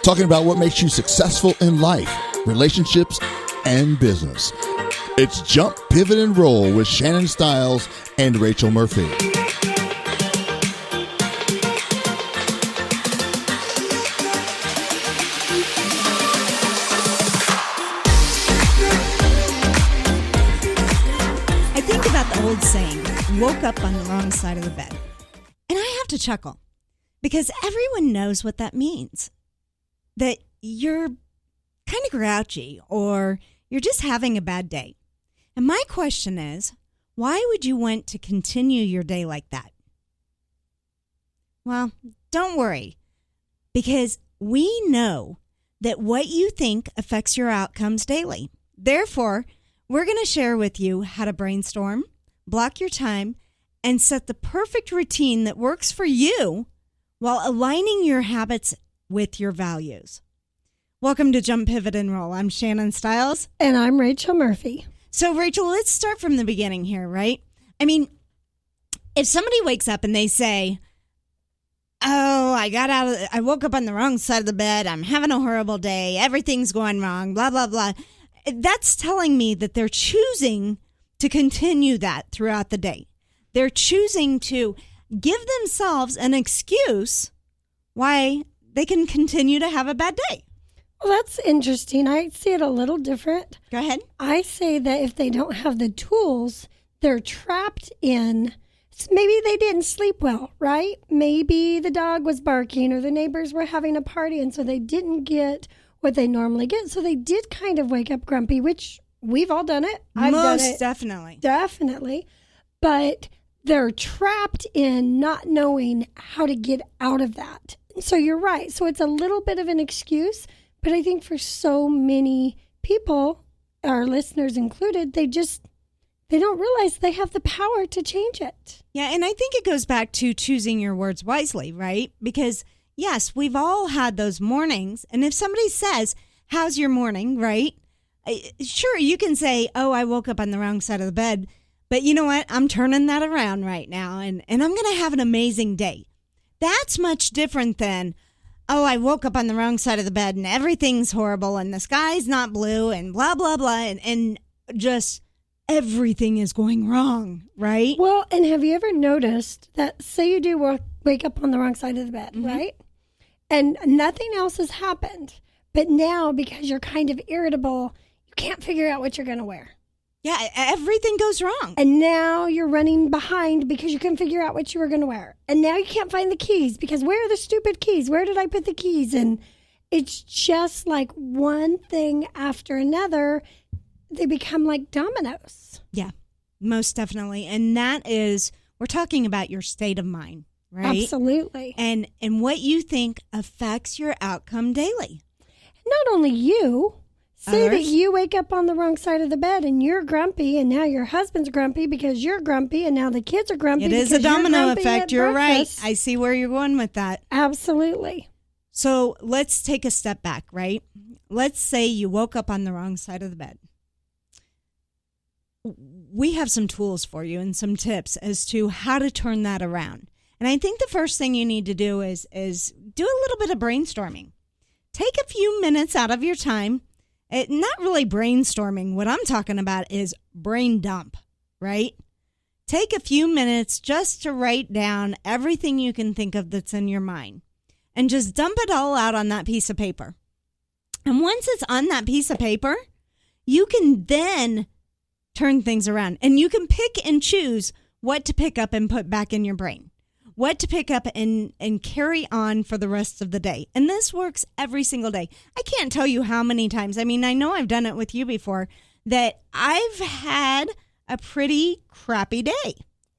talking about what makes you successful in life, relationships, and business. It's Jump, Pivot, and Roll with Shannon Stiles and Rachel Murphy. I think about the old saying, woke up on the wrong side of the bed. And I have to chuckle because everyone knows what that means. That you're kind of grouchy or you're just having a bad day. And my question is, why would you want to continue your day like that? Well, don't worry, because we know that what you think affects your outcomes daily. Therefore, we're going to share with you how to brainstorm, block your time, and set the perfect routine that works for you while aligning your habits with your values. Welcome to Jump, Pivot, and Roll. I'm Shannon Stiles. And I'm Rachel Murphy. So, Rachel, let's start from the beginning here, right? I mean, if somebody wakes up and they say, oh, I woke up on the wrong side of the bed, I'm having a horrible day, everything's going wrong, blah, blah, blah. That's telling me that they're choosing to continue that throughout the day. They're choosing to give themselves an excuse why they can continue to have a bad day. Well, that's interesting. I see it a little different. Go ahead. I say that if they don't have the tools, they're trapped in, maybe they didn't sleep well, right? Maybe the dog was barking or the neighbors were having a party, and so they didn't get what they normally get. So they did kind of wake up grumpy, which we've all done it. I've done it. Definitely. Definitely. But they're trapped in not knowing how to get out of that. So you're right. So it's a little bit of an excuse. But I think for so many people, our listeners included, they don't realize they have the power to change it. Yeah, and I think it goes back to choosing your words wisely, right? Because, yes, we've all had those mornings. And if somebody says, how's your morning, right? Sure, you can say, oh, I woke up on the wrong side of the bed. But you know what? I'm turning that around right now, and I'm going to have an amazing day. That's much different than, oh, I woke up on the wrong side of the bed and everything's horrible and the sky's not blue and blah, blah, blah. And just everything is going wrong, right? Well, and have you ever noticed that, say you do wake up on the wrong side of the bed, right? And nothing else has happened. But now, because you're kind of irritable, you can't figure out what you're going to wear. Yeah, everything goes wrong. And now you're running behind because you couldn't figure out what you were going to wear. And now you can't find the keys because where are the stupid keys? Where did I put the keys? And it's just like one thing after another. They become like dominoes. Yeah, most definitely. And that is, we're talking about your state of mind, right? Absolutely. And what you think affects your outcome daily. Not only you. Say Others? that you wake up on the wrong side of the bed and you're grumpy, and now your husband's grumpy because you're grumpy, and now the kids are grumpy. It is a domino effect. You're right. I see where you're going with that. Absolutely. So let's take a step back, right? Let's say you woke up on the wrong side of the bed. We have some tools for you and some tips as to how to turn that around. And I think the first thing you need to do is do a little bit of brainstorming. Take a few minutes out of your time. Not really brainstorming. What I'm talking about is brain dump, right? Take a few minutes just to write down everything you can think of that's in your mind and just dump it all out on that piece of paper. And once it's on that piece of paper, you can then turn things around and you can pick and choose what to pick up and put back in your brain. What to pick up and carry on for the rest of the day. And this works every single day. I can't tell you how many times. I mean, I know I've done it with you before, that I've had a pretty crappy day.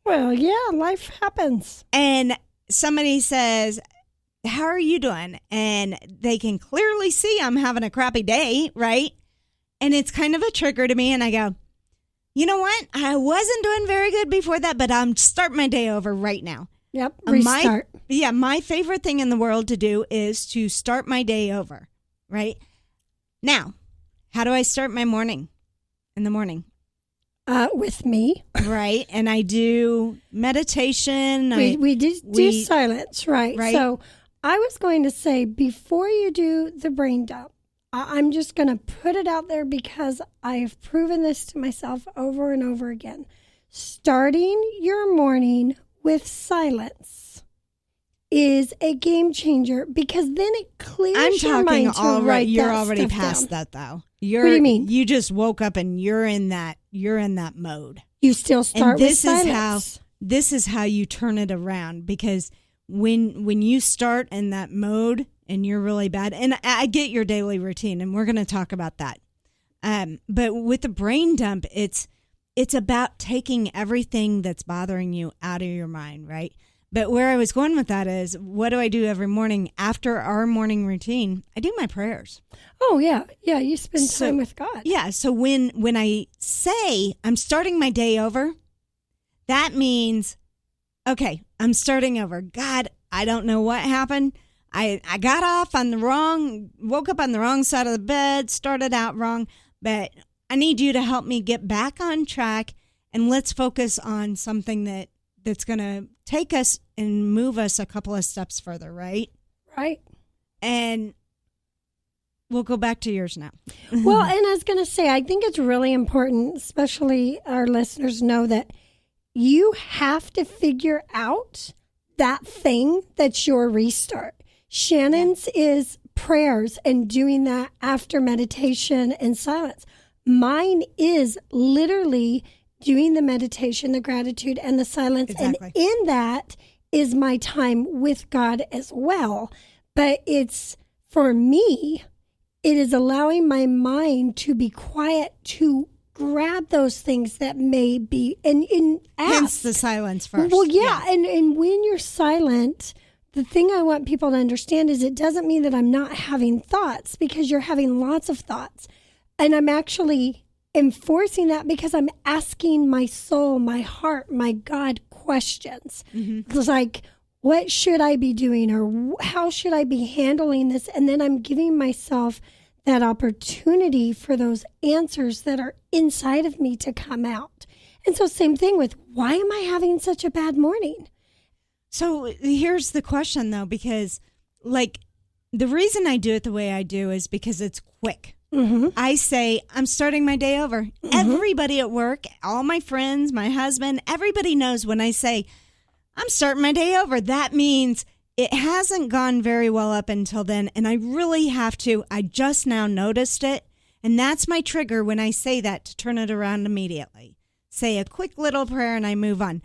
Well, yeah, life happens. And somebody says, how are you doing? And they can clearly see I'm having a crappy day, right? And it's kind of a trigger to me. And I go, you know what? I wasn't doing very good before that, but I'm starting my day over right now. Yep, restart. My favorite thing in the world to do is to start my day over, right? Now, how do I start my morning in the morning? With me. Right, and I do meditation. We do silence, right? Right. So I was going to say, before you do the brain dump, I'm just going to put it out there because I have proven this to myself over and over again. Starting your morning with silence is a game changer because then it clears your mind to write you're that already stuff past down. that though. What do you mean? You just woke up and you're in that mode. You still start with silence. This is how you turn it around, because when you start in that mode and you're really bad, and I get your daily routine, and we're going to talk about that. But with the brain dump, it's about taking everything that's bothering you out of your mind, right? But where I was going with that is, what do I do every morning after our morning routine? I do my prayers. Oh, yeah. Yeah, you spend time with God. Yeah, so when I say I'm starting my day over, that means, okay, I'm starting over. God, I don't know what happened. I got woke up on the wrong side of the bed, started out wrong, but I need you to help me get back on track, and let's focus on something that's going to take us and move us a couple of steps further, right? Right. And we'll go back to yours now. Well, and I was going to say, I think it's really important, especially our listeners know that you have to figure out that thing that's your restart. Shannon's is prayers and doing that after meditation and silence. Mine is literally doing the meditation, the gratitude, and the silence. Exactly. And in that is my time with God as well. But it's, for me, it is allowing my mind to be quiet, to grab those things that may be, and ask. Hence the silence first. Well, yeah. And when you're silent, the thing I want people to understand is it doesn't mean that I'm not having thoughts, because you're having lots of thoughts. And I'm actually enforcing that because I'm asking my soul, my heart, my God questions. Mm-hmm. It's like, what should I be doing, or how should I be handling this? And then I'm giving myself that opportunity for those answers that are inside of me to come out. And so same thing with, why am I having such a bad morning? So here's the question, though, because like the reason I do it the way I do is because it's quick. Mm-hmm. I say, I'm starting my day over. Mm-hmm. Everybody at work, all my friends, my husband, everybody knows when I say, I'm starting my day over. That means it hasn't gone very well up until then, and I really have to. I just now noticed it, and that's my trigger when I say that, to turn it around immediately. Say a quick little prayer, and I move on.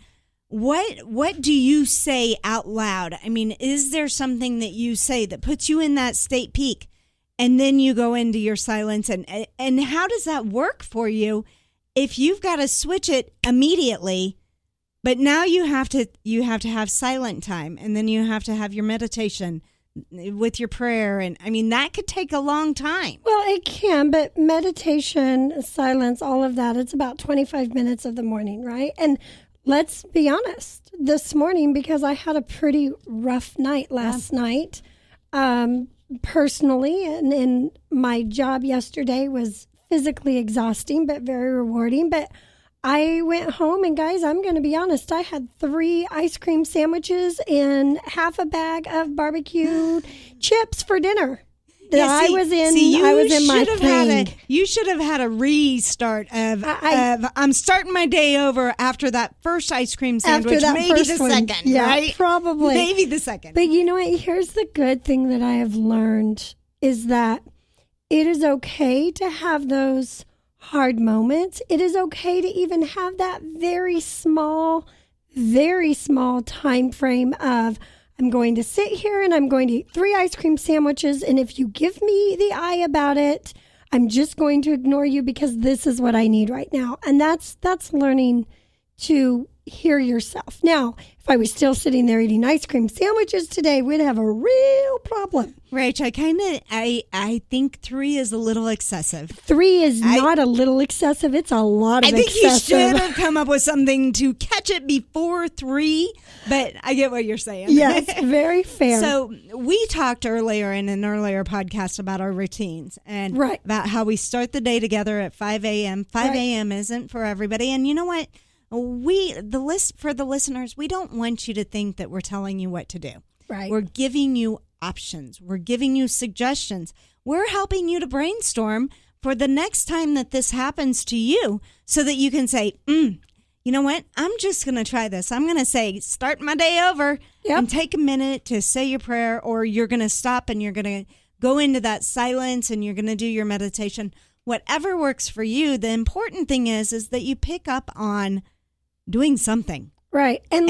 What do you say out loud? I mean, is there something that you say that puts you in that state peak? And then you go into your silence, and how does that work for you if you've got to switch it immediately, but now you have to have silent time, and then you have to have your meditation with your prayer, and I mean that could take a long time. Well, it can, but meditation, silence, all of that, it's about 25 minutes of the morning, right? And let's be honest, this morning, because I had a pretty rough night last night, personally, and my job yesterday was physically exhausting but very rewarding. But I went home, and guys, I'm going to be honest, I had 3 ice cream sandwiches and half a bag of barbecue chips for dinner. I was in my thing. You should have had a restart of I'm starting my day over after that first ice cream sandwich, maybe the second, yeah, right? Probably. Maybe the second. But you know what? Here's the good thing that I have learned is that it is okay to have those hard moments. It is okay to even have that very small time frame of, I'm going to sit here and I'm going to eat 3 ice cream sandwiches. And if you give me the eye about it, I'm just going to ignore you because this is what I need right now. And that's learning to hear yourself. Now, if I was still sitting there eating ice cream sandwiches today, we'd have a real problem. Rach, I think 3 is a little excessive. 3 is not a little excessive. It's a lot of excessive. I think you should have come up with something to catch it before 3, but I get what you're saying. Yes, very fair. So we talked earlier in an earlier podcast about our routines and about how we start the day together at 5 a.m. 5 a.m. isn't for everybody. And you know what? For the listeners, we don't want you to think that we're telling you what to do. Right. We're giving you options. We're giving you suggestions. We're helping you to brainstorm for the next time that this happens to you so that you can say, you know what? I'm just going to try this. I'm going to say, start my day over and take a minute to say your prayer, or you're going to stop and you're going to go into that silence and you're going to do your meditation. Whatever works for you. The important thing is that you pick up on doing something. Right. And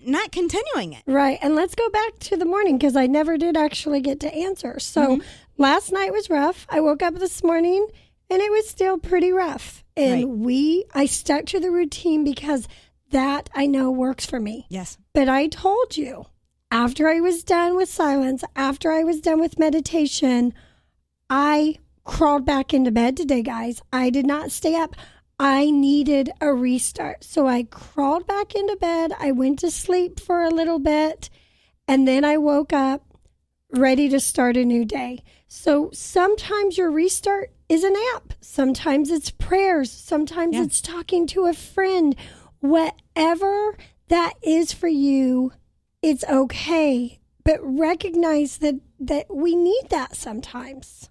not continuing it. Right. And let's go back to the morning, because I never did actually get to answer. So last night was rough. I woke up this morning and it was still pretty rough. And I stuck to the routine because that I know works for me. Yes. But I told you, after I was done with silence, after I was done with meditation, I crawled back into bed today, guys. I did not stay up. I needed a restart. So I crawled back into bed. I went to sleep for a little bit, and then I woke up ready to start a new day. So sometimes your restart is a nap. Sometimes it's prayers. Sometimes it's talking to a friend. Whatever that is for you, it's okay. But recognize that we need that sometimes.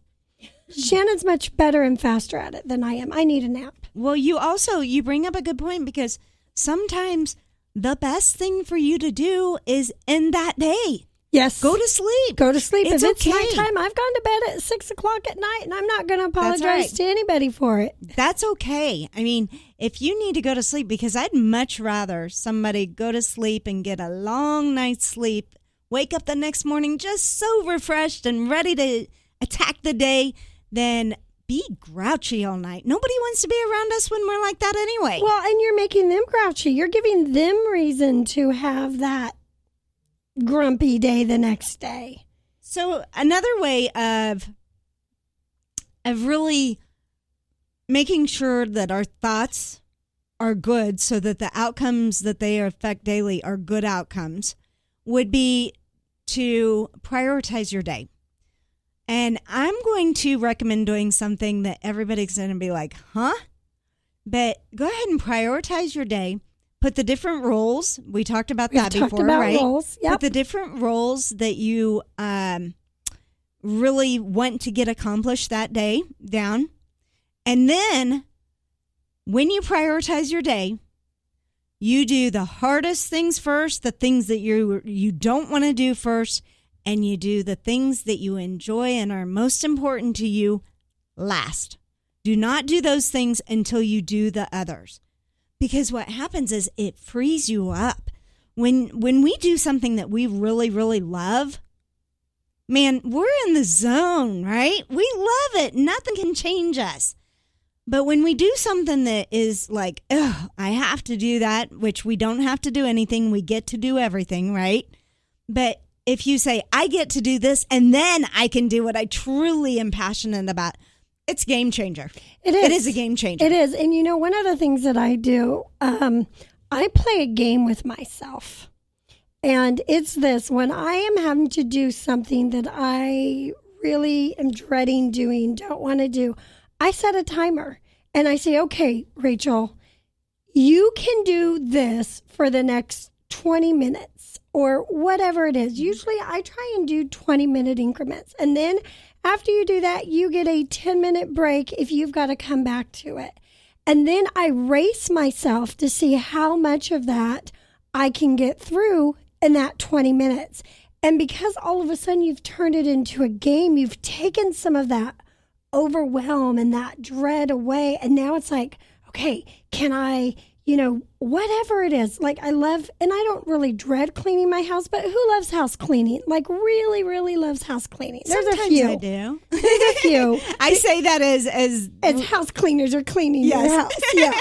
Shannon's much better and faster at it than I am. I need a nap. Well, you bring up a good point, because sometimes the best thing for you to do is end that day. Yes. Go to sleep. Go to sleep. It's if it's okay. nighttime, I've gone to bed at 6 o'clock at night, and I'm not going to apologize to anybody for it. That's okay. I mean, if you need to go to sleep, because I'd much rather somebody go to sleep and get a long night's sleep, wake up the next morning just so refreshed and ready to attack the day, than be grouchy all night. Nobody wants to be around us when we're like that anyway. Well, and you're making them grouchy. You're giving them reason to have that grumpy day the next day. So another way of really making sure that our thoughts are good, so that the outcomes that they affect daily are good outcomes, would be to prioritize your day. And I'm going to recommend doing something that everybody's going to be like, huh? But go ahead and prioritize your day. Put the different roles. We talked about that before, right? Roles. Yep. Put the different roles that you really want to get accomplished that day down. And then when you prioritize your day, you do the hardest things first, the things that you don't want to do first, and you do the things that you enjoy and are most important to you last. Do not do those things until you do the others. Because what happens is it frees you up. When we do something that we really, really love, man, we're in the zone, right? We love it. Nothing can change us. But when we do something that is like, oh, I have to do that, which we don't have to do anything. We get to do everything, right? But if you say, I get to do this, and then I can do what I truly am passionate about, it's a game changer. It is. It is a game changer. It is. And one of the things that I do, I play a game with myself. And it's this: when I am having to do something that I really am dreading doing, don't want to do, I set a timer. And I say, okay, Rachel, you can do this for the next 20 minutes or whatever it is. Usually I try and do 20-minute increments. And then after you do that, you get a 10-minute break if you've got to come back to it. And then I race myself to see how much of that I can get through in that 20 minutes. And because all of a sudden you've turned it into a game, you've taken some of that overwhelm and that dread away. And now it's like, okay, can I, whatever it is. Like I love, and I don't really dread cleaning my house, but who loves house cleaning? Like really, really loves house cleaning. There's Sometimes a few. I do. There's a few. I say that as house cleaners are cleaning your house. Yeah.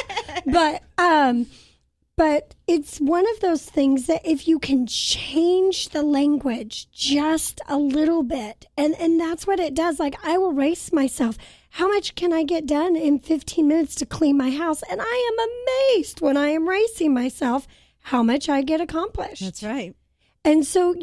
But it's one of those things that if you can change the language just a little bit, and that's what it does. Like I will race myself. How much can I get done in 15 minutes to clean my house? And I am amazed when I am racing myself how much I get accomplished. That's right. And so,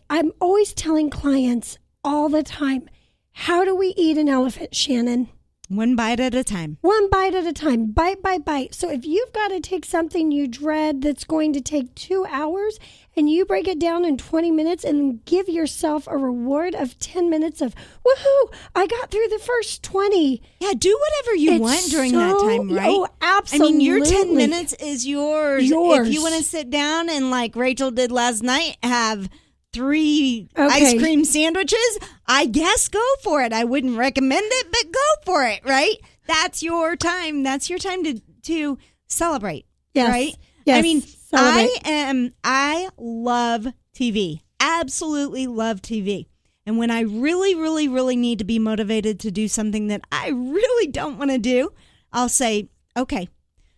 I'm always telling clients all the time, how do we eat an elephant, Shannon? One bite at a time. One bite at a time, bite by bite. So if you've got to take something you dread that's going to take 2 hours and you break it down in 20 minutes and give yourself a reward of 10 minutes of, woohoo, I got through the first 20. Yeah, do whatever you want during that time, right? Oh, absolutely. I mean, your 10 minutes is yours. If you want to sit down and like Rachel did last night, have 3 ice cream sandwiches, I guess go for it. I wouldn't recommend it, but go for it, right? That's your time. That's your time to celebrate, right? Yes, I mean, celebrate. I love TV. Absolutely love TV. And when I really, really, really need to be motivated to do something that I really don't want to do, I'll say, okay,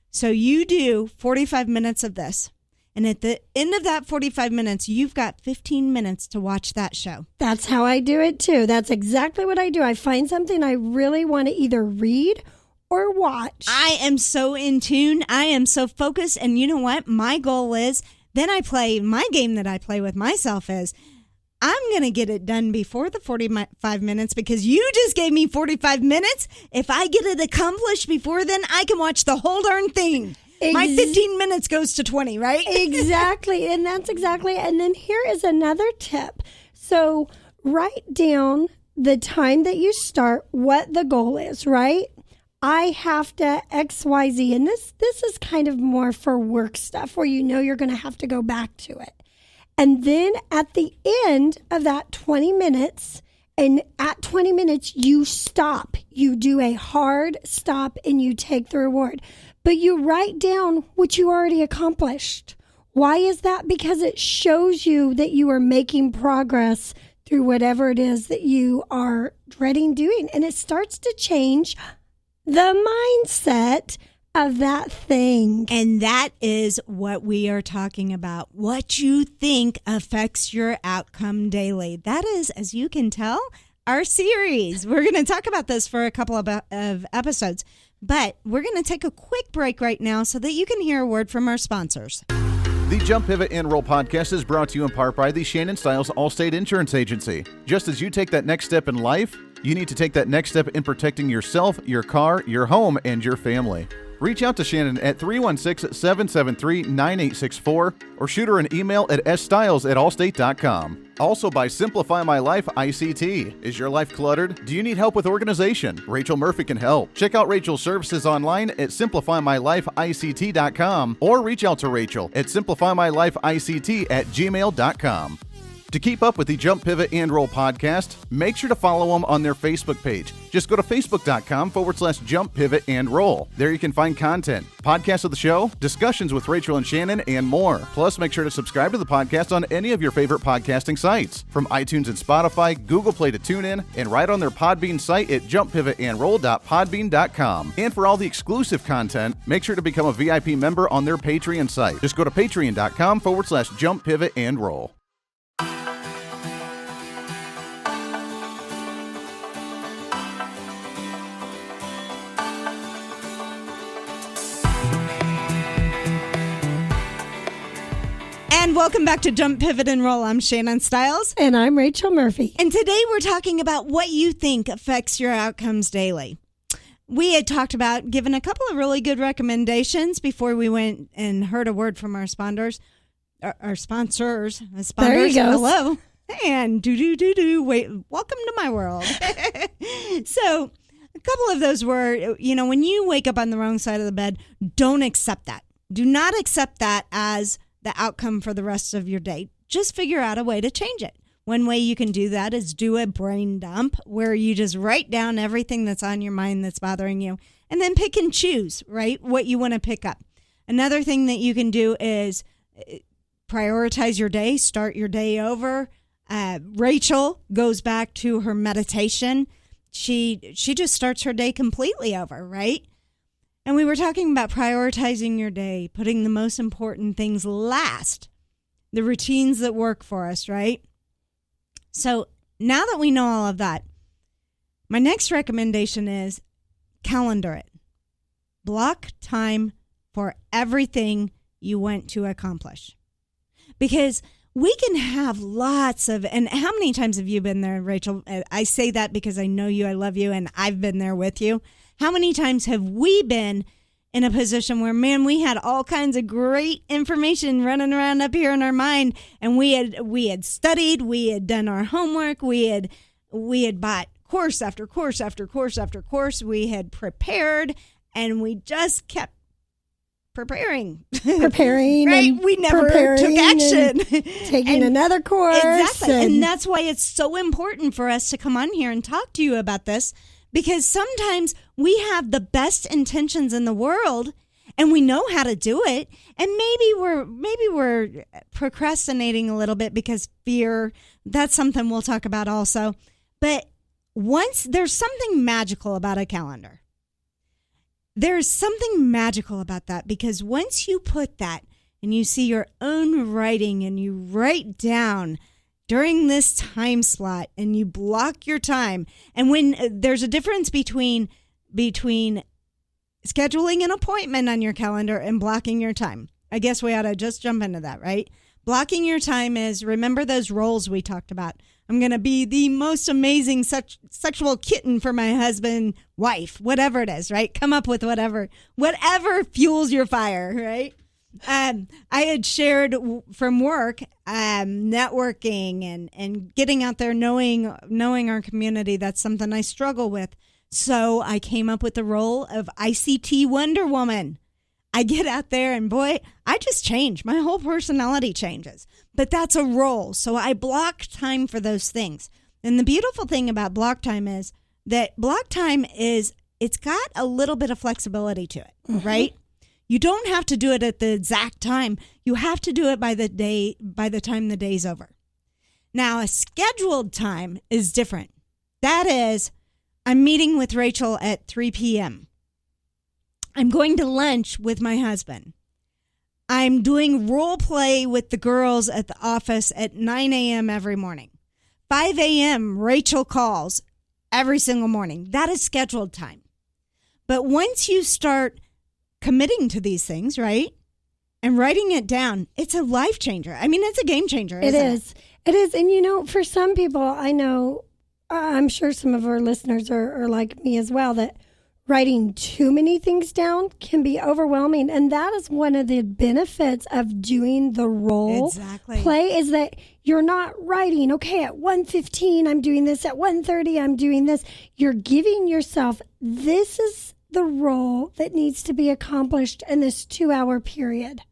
so you do 45 minutes of this. And at the end of that 45 minutes, you've got 15 minutes to watch that show. That's how I do it, too. That's exactly what I do. I find something I really want to either read or watch. I am so in tune. I am so focused. And you know what? My goal is, then I play, my game that I play with myself is, I'm going to get it done before the 45 minutes because you just gave me 45 minutes. If I get it accomplished before then, I can watch the whole darn thing. My 15 minutes goes to 20, right? Exactly. And that's exactly. And then here is another tip. So write down the time that you start, what the goal is, right? I have to XYZ. And this is kind of more for work stuff where you know you're going to have to go back to it. And then at the end of that 20 minutes, and at 20 minutes, you stop. You do a hard stop and you take the reward. But you write down what you already accomplished. Why is that? Because it shows you that you are making progress through whatever it is that you are dreading doing. And it starts to change the mindset of that thing. And that is what we are talking about. What you think affects your outcome daily. That is, as you can tell, our series. We're going to talk about this for a couple of episodes. But we're going to take a quick break right now so that you can hear a word from our sponsors. The Jump, Pivot, and Roll podcast is brought to you in part by the Shannon Styles Allstate Insurance Agency. Just as you take that next step in life, you need to take that next step in protecting yourself, your car, your home, and your family. Reach out to Shannon at 316-773-9864 or shoot her an email at sstyles@allstate.com. Also by Simplify My Life ICT. Is your life cluttered? Do you need help with organization? Rachel Murphy can help. Check out Rachel's services online at simplifymylifeict.com or reach out to Rachel at simplifymylifeict@gmail.com. To keep up with the Jump, Pivot, and Roll podcast, make sure to follow them on their Facebook page. Just go to facebook.com/Jump, Pivot, and Roll. There you can find content, podcasts of the show, discussions with Rachel and Shannon, and more. Plus, make sure to subscribe to the podcast on any of your favorite podcasting sites, from iTunes and Spotify, Google Play to TuneIn, and right on their Podbean site at jumppivotandroll.podbean.com. And for all the exclusive content, make sure to become a VIP member on their Patreon site. Just go to patreon.com/Jump, Pivot, and Roll. And welcome back to Jump, Pivot, and Roll. I'm Shannon Styles. And I'm Rachel Murphy. And today we're talking about what you think affects your outcomes daily. We had talked about giving a couple of really good recommendations before we went and heard a word from our sponsors. Our sponsors. There you go. Hello. And wait, welcome to my world. So a couple of those were, when you wake up on the wrong side of the bed, don't accept that. Do not accept that as the outcome for the rest of your day. Just figure out a way to change it. One way you can do that is do a brain dump where you just write down everything that's on your mind that's bothering you and then pick and choose, right, what you want to pick up. Another thing that you can do is prioritize your day, start your day over. Rachel goes back to her meditation. She just starts her day completely over, right? And we were talking about prioritizing your day, putting the most important things last, the routines that work for us, right? So now that we know all of that, my next recommendation is calendar it. Block time for everything you want to accomplish. Because we can have lots of, and how many times have you been there, Rachel? I say that because I know you, I love you, and I've been there with you. How many times have we been in a position where, man, we had all kinds of great information running around up here in our mind, and we had studied, we had done our homework, we had bought course after course after course after course, we had prepared, and we just kept preparing, right? We never took action. Taking another course. Exactly. And that's why it's so important for us to come on here and talk to you about this, because sometimes we have the best intentions in the world and we know how to do it. And maybe we're procrastinating a little bit because fear, that's something we'll talk about also. But once there's something magical about a calendar. There's something magical about that, because once you put that and you see your own writing and you write down during this time slot and you block your time, and when there's a difference between scheduling an appointment on your calendar and blocking your time. I guess we ought to just jump into that, right? Blocking your time is, remember those roles we talked about. I'm going to be the most amazing sexual kitten for my husband, wife, whatever it is, right? Come up with whatever fuels your fire, right? I had shared from work, networking and getting out there, knowing our community. That's something I struggle with. So I came up with the role of ICT Wonder Woman. I get out there and boy, I just change. My whole personality changes. But that's a role. So I block time for those things. And the beautiful thing about block time is that block time it's got a little bit of flexibility to it, right? You don't have to do it at the exact time. You have to do it by the time the day's over. Now, a scheduled time is different. That is, I'm meeting with Rachel at 3 p.m. I'm going to lunch with my husband. I'm doing role play with the girls at the office at 9 a.m. every morning. 5 a.m., Rachel calls every single morning. That is scheduled time. But once you start committing to these things, right, and writing it down, it's a life changer. I mean, it's a game changer. It is. It is. And, for some people, I know, I'm sure some of our listeners are like me as well, that writing too many things down can be overwhelming. And that is one of the benefits of doing the role play, is that you're not writing, okay, at 1:15, I'm doing this. At 1:30, I'm doing this. You're giving yourself, this is the role that needs to be accomplished in this 2-hour period.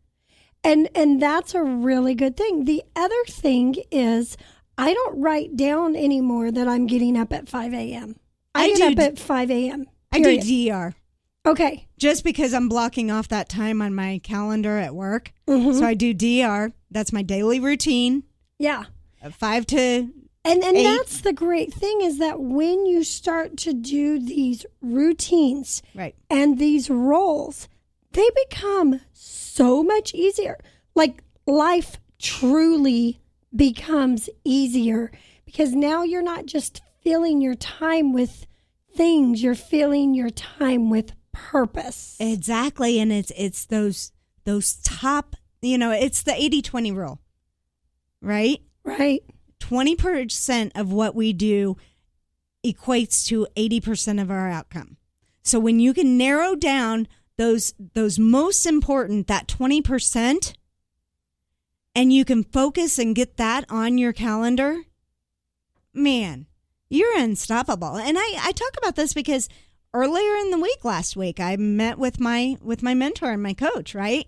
And that's a really good thing. The other thing is, I don't write down anymore that I'm getting up at 5 a.m. I get up at 5 a.m. Period. I do DR. Okay. Just because I'm blocking off that time on my calendar at work. Mm-hmm. So I do DR. That's my daily routine. Yeah. 5 to And that's the great thing, is that when you start to do these routines, right, and these roles, they become so much easier. Like, life truly becomes easier, because now you're not just filling your time with things, you're filling your time with purpose. Exactly. And it's those top, it's the 80-20 rule, right? Right. 20% of what we do equates to 80% of our outcome. So when you can narrow down those most important, that 20%, and you can focus and get that on your calendar, man, you're unstoppable. And I talk about this because earlier in the week, last week, I met with my mentor and my coach, right?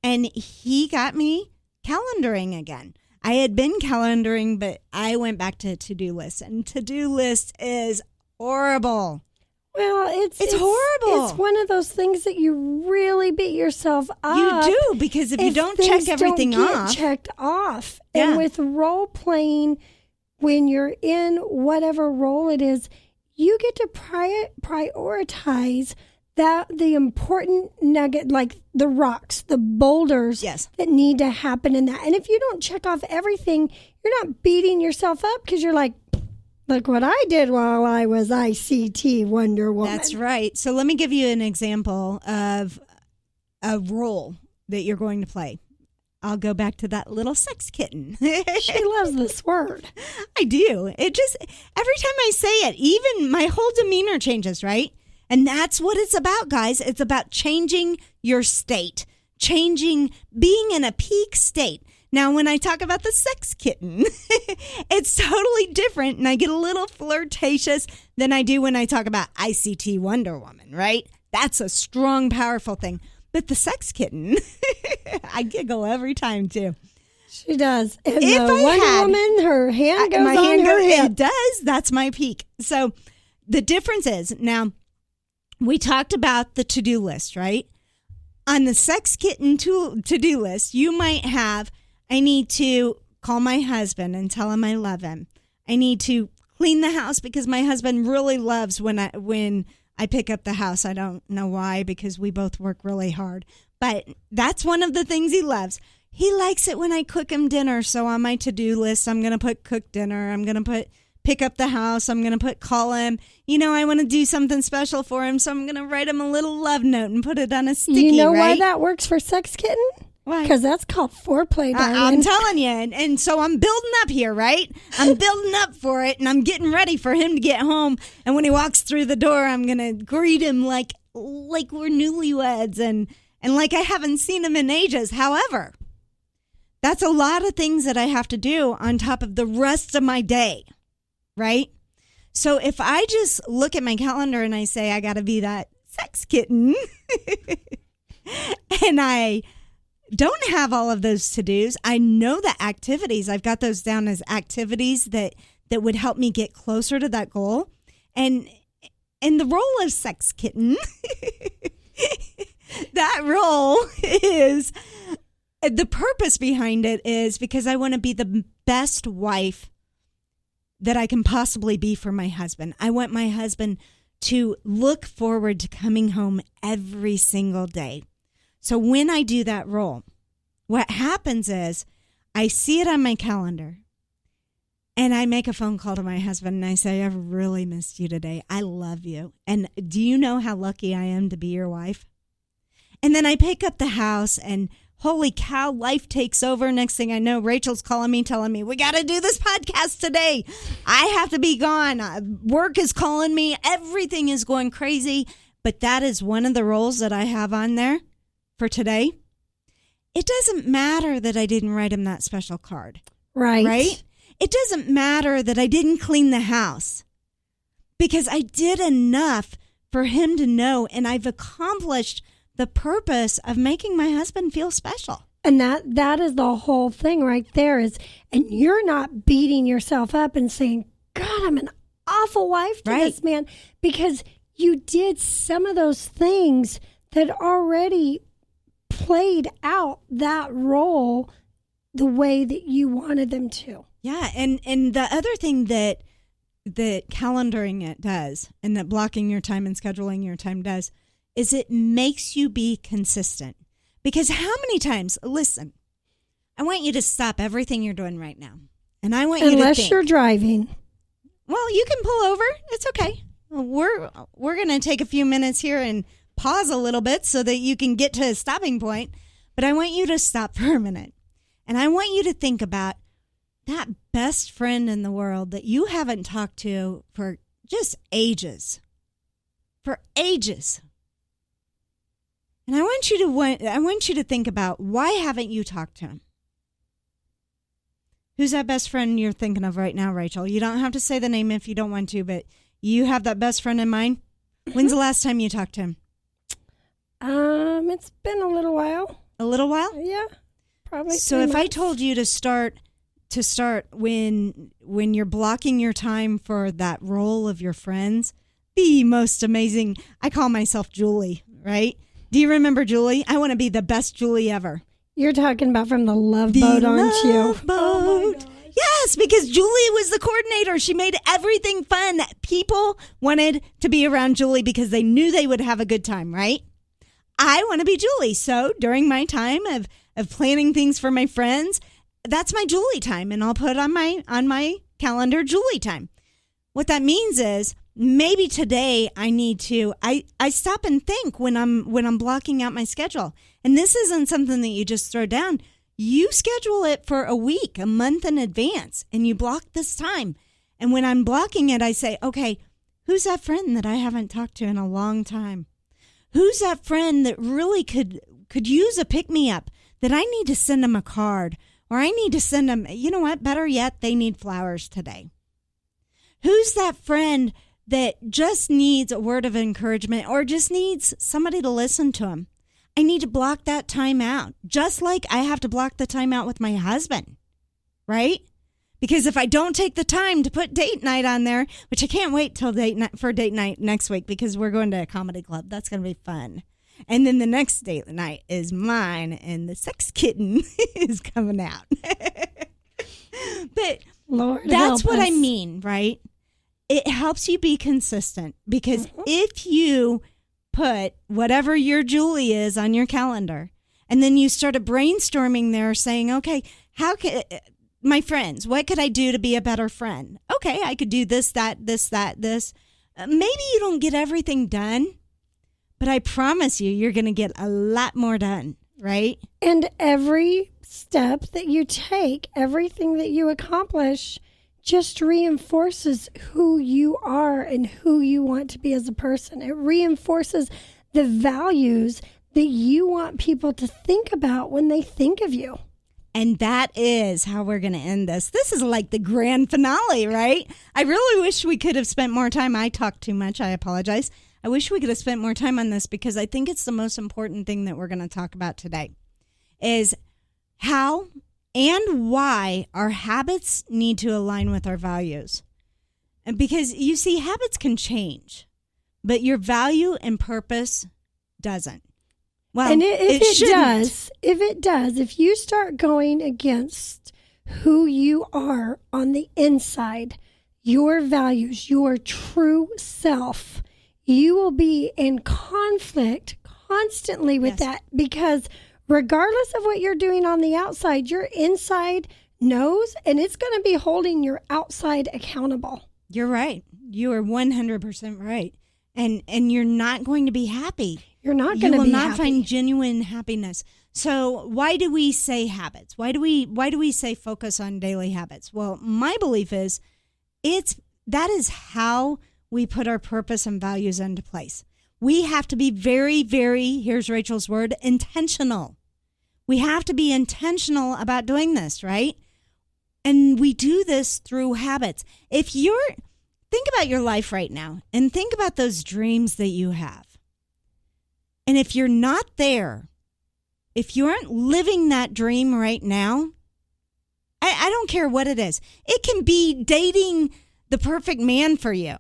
And he got me calendaring again. I had been calendaring, but I went back to to-do lists, and to-do list is horrible. Well, it's horrible. It's one of those things that you really beat yourself up. You do, because if you don't check everything off, checked off. Yeah. And with role playing, when you're in whatever role it is, you get to prioritize the important nugget, like the rocks, the boulders, yes, that need to happen in that. And if you don't check off everything, you're not beating yourself up, because you're like, look what I did while I was ICT Wonder Woman. That's right. So let me give you an example of a role that you're going to play. I'll go back to that little sex kitten. She loves this word. I do. It just, every time I say it, even my whole demeanor changes, right? And that's what it's about, guys. It's about changing your state, being in a peak state. Now, when I talk about the sex kitten, it's totally different, and I get a little flirtatious than I do when I talk about ICT Wonder Woman, right? That's a strong, powerful thing. But the sex kitten, I giggle every time, too. She does. And the Wonder Woman, her hand goes on her hip. It does. That's my peak. So the difference is, now, we talked about the to-do list, right? On the sex kitten to-do list, you might have, I need to call my husband and tell him I love him. I need to clean the house because my husband really loves when I pick up the house. I don't know why, because we both work really hard. But that's one of the things he loves. He likes it when I cook him dinner. So on my to-do list, I'm going to put cook dinner. I'm going to put pick up the house. I'm going to put call him. I want to do something special for him. So I'm going to write him a little love note and put it on a sticky, You know right? why that works for sex kitten? Why? Because that's called foreplay, darling. I'm telling you. And so I'm building up here, right? I'm building up for it, and I'm getting ready for him to get home. And when he walks through the door, I'm going to greet him like we're newlyweds and like I haven't seen him in ages. However, that's a lot of things that I have to do on top of the rest of my day, right? So if I just look at my calendar and I say I got to be that sex kitten and I don't have all of those to-dos. I know the activities. I've got those down as activities that would help me get closer to that goal. And the role of sex kitten, that role is, the purpose behind it is because I want to be the best wife that I can possibly be for my husband. I want my husband to look forward to coming home every single day. So when I do that role, what happens is I see it on my calendar and I make a phone call to my husband and I say, I've really missed you today. I love you. And do you know how lucky I am to be your wife? And then I pick up the house and holy cow, life takes over. Next thing I know, Rachel's calling me, telling me, we got to do this podcast today. I have to be gone. Work is calling me. Everything is going crazy. But that is one of the roles that I have on there for today. It doesn't matter that I didn't write him that special card. Right? It doesn't matter that I didn't clean the house because I did enough for him to know, and I've accomplished the purpose of making my husband feel special. And that is the whole thing right there is, and you're not beating yourself up and saying, God, I'm an awful wife to this man, because you did some of those things that already played out that role the way that you wanted them to. Yeah, and the other thing that calendaring it does, and that blocking your time and scheduling your time does, is it makes you be consistent. Because how many times, listen, I want you to stop everything you're doing right now. And I want you to think. Unless you're driving. Well, you can pull over. It's okay. We're going to take a few minutes here and pause a little bit so that you can get to a stopping point. But I want you to stop for a minute. And I want you to think about that best friend in the world that you haven't talked to for just ages. For ages. And I want you to think about, why haven't you talked to him? Who's that best friend you're thinking of right now, Rachel? You don't have to say the name if you don't want to, but you have that best friend in mind? When's the last time you talked to him? It's been a little while. A little while? Yeah, probably. So if I told you to start when you're blocking your time for that role of your friends, the most amazing, I call myself Julie, right? Do you remember Julie? I want to be the best Julie ever. You're talking about from the Love Boat, aren't you? Love Boat. Oh my gosh. Yes, because Julie was the coordinator. She made everything fun. People wanted to be around Julie because they knew they would have a good time, right? I want to be Julie. So during my time of planning things for my friends, that's my Julie time, and I'll put on my calendar Julie time. What that means is, maybe today I need to, I stop and think when I'm blocking out my schedule. And this isn't something that you just throw down. you schedule it for a week, a month in advance, and you block this time. And when I'm blocking it, I say, okay, who's that friend that I haven't talked to in a long time? Who's that friend that really could use a pick-me-up, that I need to send them a card, or I need to send them, you know what, better yet, they need flowers today. Who's that friend that just needs a word of encouragement or just needs somebody to listen to them? I need to block that time out, just like I have to block the time out with my husband, right? Because if I don't take the time to put date night on there, which I can't wait till date night next week because we're going to a comedy club. That's going to be fun. And then the next date night is mine and the sex kitten is coming out. But Lord, that's what us. I mean, right? It helps you be consistent because if you put whatever your Julie is on your calendar and then you started brainstorming there saying, okay, how can... my friends, what could I do to be a better friend? Okay, I could do this, that, this, that, this. Maybe you don't get everything done, but I promise you're going to get a lot more done, right? And every step that you take, everything that you accomplish, just reinforces who you are and who you want to be as a person. It reinforces the values that you want people to think about when they think of you. And that is how we're going to end this. This is like the grand finale, right? I really wish we could have spent more time. I talked too much. I apologize. I wish we could have spent more time on this because I think it's the most important thing that we're going to talk about today is how and why our habits need to align with our values. And because you see, habits can change, but your value and purpose doesn't. Well, and if you start going against who you are on the inside, your values, your true self, you will be in conflict constantly with that because regardless of what you're doing on the outside, your inside knows and it's going to be holding your outside accountable. You're right. You are 100% right. And you're not going to be happy. You're not going to be happy. You will not find genuine happiness. So why do we say habits? Why do we say focus on daily habits? Well, my belief is that is how we put our purpose and values into place. We have to be very, very, here's Rachel's word, intentional. We have to be intentional about doing this, right? And we do this through habits. Think about your life right now and think about those dreams that you have. And if you're not there, if you aren't living that dream right now, I don't care what it is. It can be dating the perfect man for you.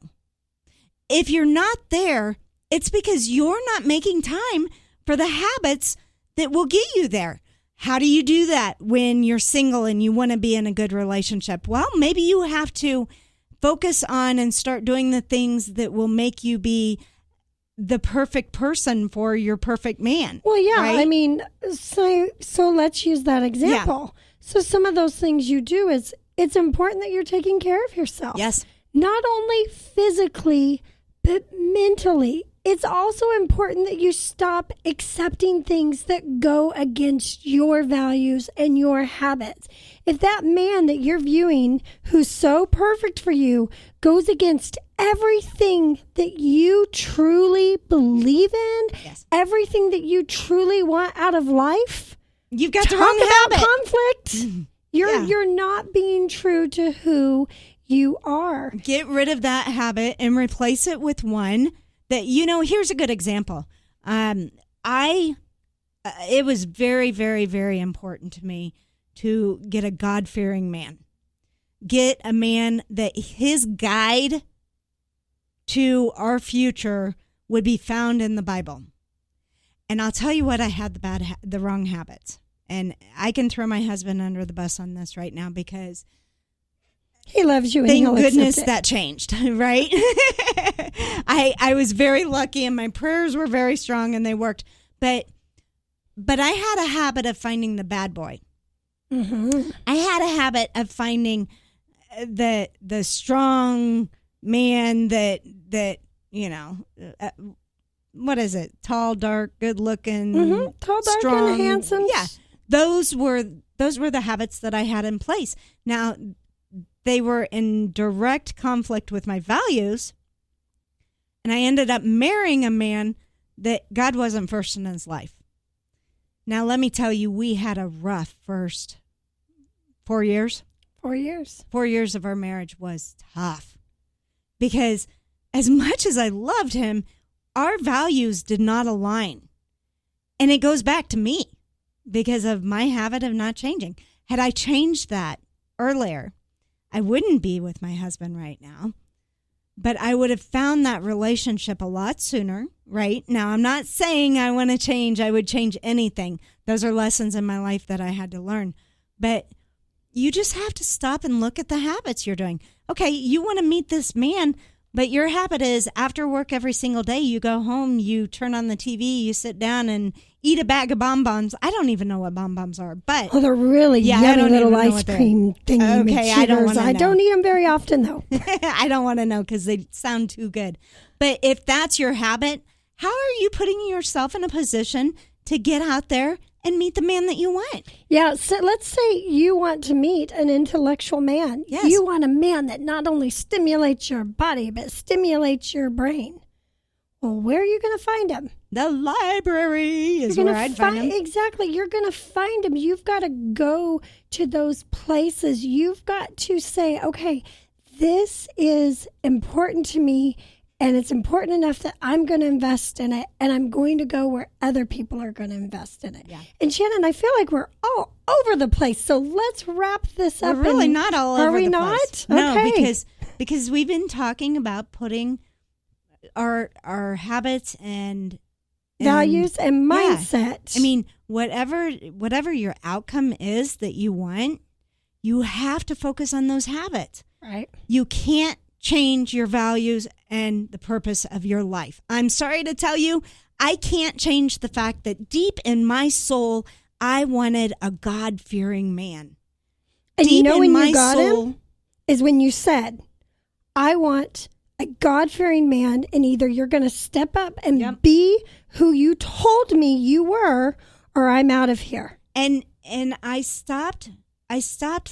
If you're not there, it's because you're not making time for the habits that will get you there. How do you do that when you're single and you want to be in a good relationship? Well, maybe you have to focus on and start doing the things that will make you be the perfect person for your perfect man. Well, yeah, right? I mean, so let's use that example. Yeah. So some of those things you do is it's important that you're taking care of yourself. Yes. Not only physically, but mentally. It's also important that you stop accepting things that go against your values and your habits. If that man that you're viewing who's so perfect for you goes against everything that you truly believe in, yes, everything that you truly want out of life, you've got the wrong habit. Conflict. You're not being true to who you are. Get rid of that habit and replace it with one that, here's a good example. It was very, very, very important to me to get a God-fearing man. Get a man that his guide to our future would be found in the Bible. And I'll tell you what, I had the wrong habits. And I can throw my husband under the bus on this right now because he loves you. And thank goodness that changed, right? I was very lucky and my prayers were very strong and they worked. But I had a habit of finding the bad boy. Mm-hmm. I had a habit of finding the strong man that what is it? Tall, dark, good looking, tall, dark, strong, and handsome. Yeah, those were those were the habits that I had in place. Now, they were in direct conflict with my values, and I ended up marrying a man that God wasn't first in his life. Now, let me tell you, we had a rough first 4 years. 4 years. 4 years of our marriage was tough because as much as I loved him, our values did not align. And it goes back to me because of my habit of not changing. Had I changed that earlier, I wouldn't be with my husband right now. But I would have found that relationship a lot sooner, right? Now, I'm not saying I want to change. I would change anything. Those are lessons in my life that I had to learn. But you just have to stop and look at the habits you're doing. Okay, you want to meet this man, but your habit is after work every single day, you go home, you turn on the TV, you sit down and eat a bag of bonbons. I don't even know what bonbons are, but oh, they're really yummy little ice cream thingy. Okay, I don't want to know. I don't eat them very often, though. I don't want to know because they sound too good. But if that's your habit, how are you putting yourself in a position to get out there and meet the man that you want? Yeah, so let's say you want to meet an intellectual man. Yes. You want a man that not only stimulates your body, but stimulates your brain. Well, where are you going to find him? The library is where I'd find him. Exactly. You're going to find him. You've got to go to those places. You've got to say, okay, this is important to me, and it's important enough that I'm going to invest in it, and I'm going to go where other people are going to invest in it. Yeah. And Shannon, I feel like we're all over the place, so let's wrap this up. We're really not all over the place. Are we not? No, Okay. because we've been talking about putting our habits and values and mindset. I mean, whatever your outcome is that you want, you have to focus on those habits. Right. You can't change your values and the purpose of your life. I'm sorry to tell you, I can't change the fact that deep in my soul, I wanted a God-fearing man. And deep you know in when my you got soul, him is when you said, I want a God-fearing man, and either you're going to step up and be who you told me you were, or I'm out of here. And I stopped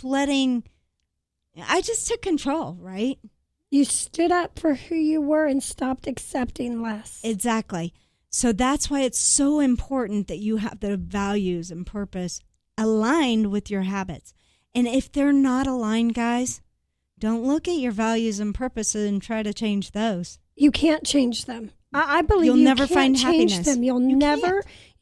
letting, I just took control, right? You stood up for who you were and stopped accepting less. Exactly. So that's why it's so important that you have the values and purpose aligned with your habits. And if they're not aligned, guys, don't look at your values and purposes and try to change those. You can't change them. I believe you'll you never can't find change happiness. them.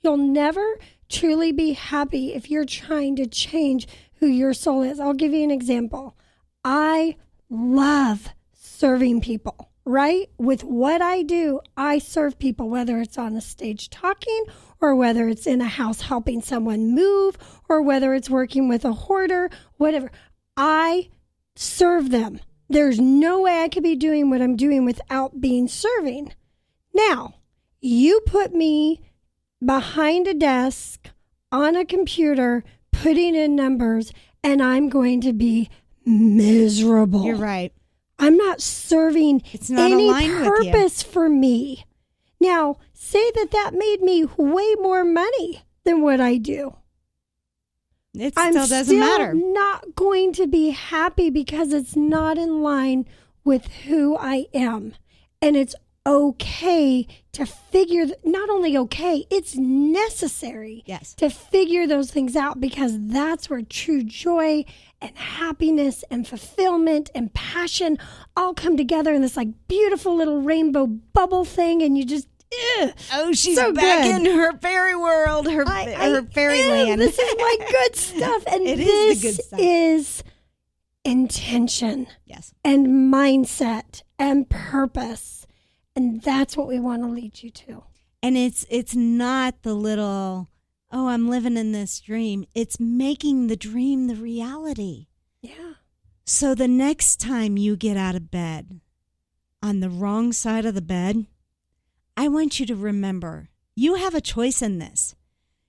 You'll never truly be happy if you're trying to change who your soul is. I'll give you an example. I love serving people, right? With what I do, I serve people, whether it's on the stage talking or whether it's in a house helping someone move or whether it's working with a hoarder, whatever. I serve them. There's no way I could be doing what I'm doing without being serving. Now, you put me behind a desk on a computer, putting in numbers, and I'm going to be miserable. You're right. I'm not serving it's not any aligned purpose for me. Now, say that made me way more money than what I do. It still doesn't matter. I'm not going to be happy because it's not in line with who I am. And it's okay to figure, not only okay, it's necessary to figure those things out, because that's where true joy and happiness and fulfillment and passion all come together in this like beautiful little rainbow bubble thing, and you just oh, she's so back good. in her fairy world, her fairyland. This is my good stuff, and it this is the good stuff. Is intention, yes, and mindset and purpose, and that's what we want to lead you to. And it's not the little, oh, I'm living in this dream. It's making the dream the reality. Yeah. So the next time you get out of bed on the wrong side of the bed, I want you to remember, you have a choice in this.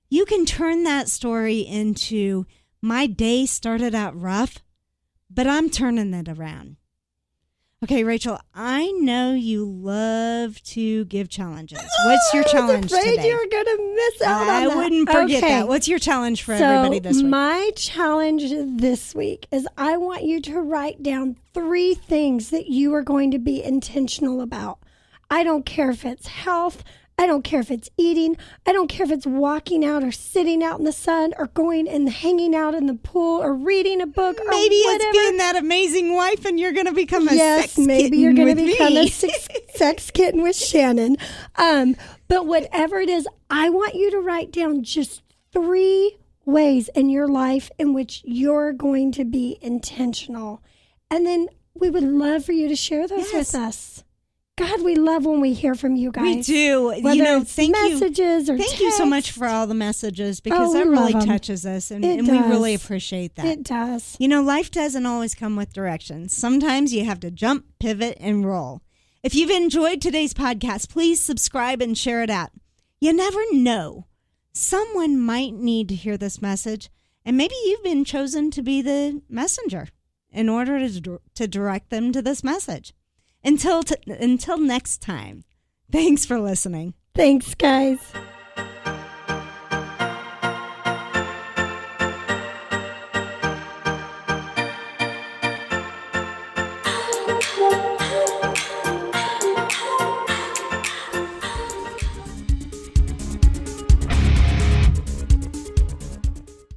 You can turn that story into, my day started out rough, but I'm turning it around. Okay, Rachel, I know you love to give challenges. What's your challenge I was afraid today? you were going to miss out on that. I wouldn't forget Okay. that. What's your challenge for everybody this week? My challenge this week is I want you to write down 3 things that you are going to be intentional about. I don't care if it's health. I don't care if it's eating. I don't care if it's walking out or sitting out in the sun or going and hanging out in the pool or reading a book or Maybe whatever. it's being that amazing wife and you're going to become a sex maybe kitten you're going to with become me. a sex kitten with Shannon. But whatever it is, I want you to write down just 3 ways in your life in which you're going to be intentional. And then we would love for you to share those with us. God, we love when we hear from you guys. We do. Whether it's thank messages you. or Thank you so texts. much for all the messages because we that really love 'em. touches us and It we really does. appreciate that. It does. Life doesn't always come with directions. Sometimes you have to jump, pivot, and roll. If you've enjoyed today's podcast, please subscribe and share it out. You never know. Someone might need to hear this message, and maybe you've been chosen to be the messenger in order to direct them to this message. Until next time, thanks for listening. Thanks, guys.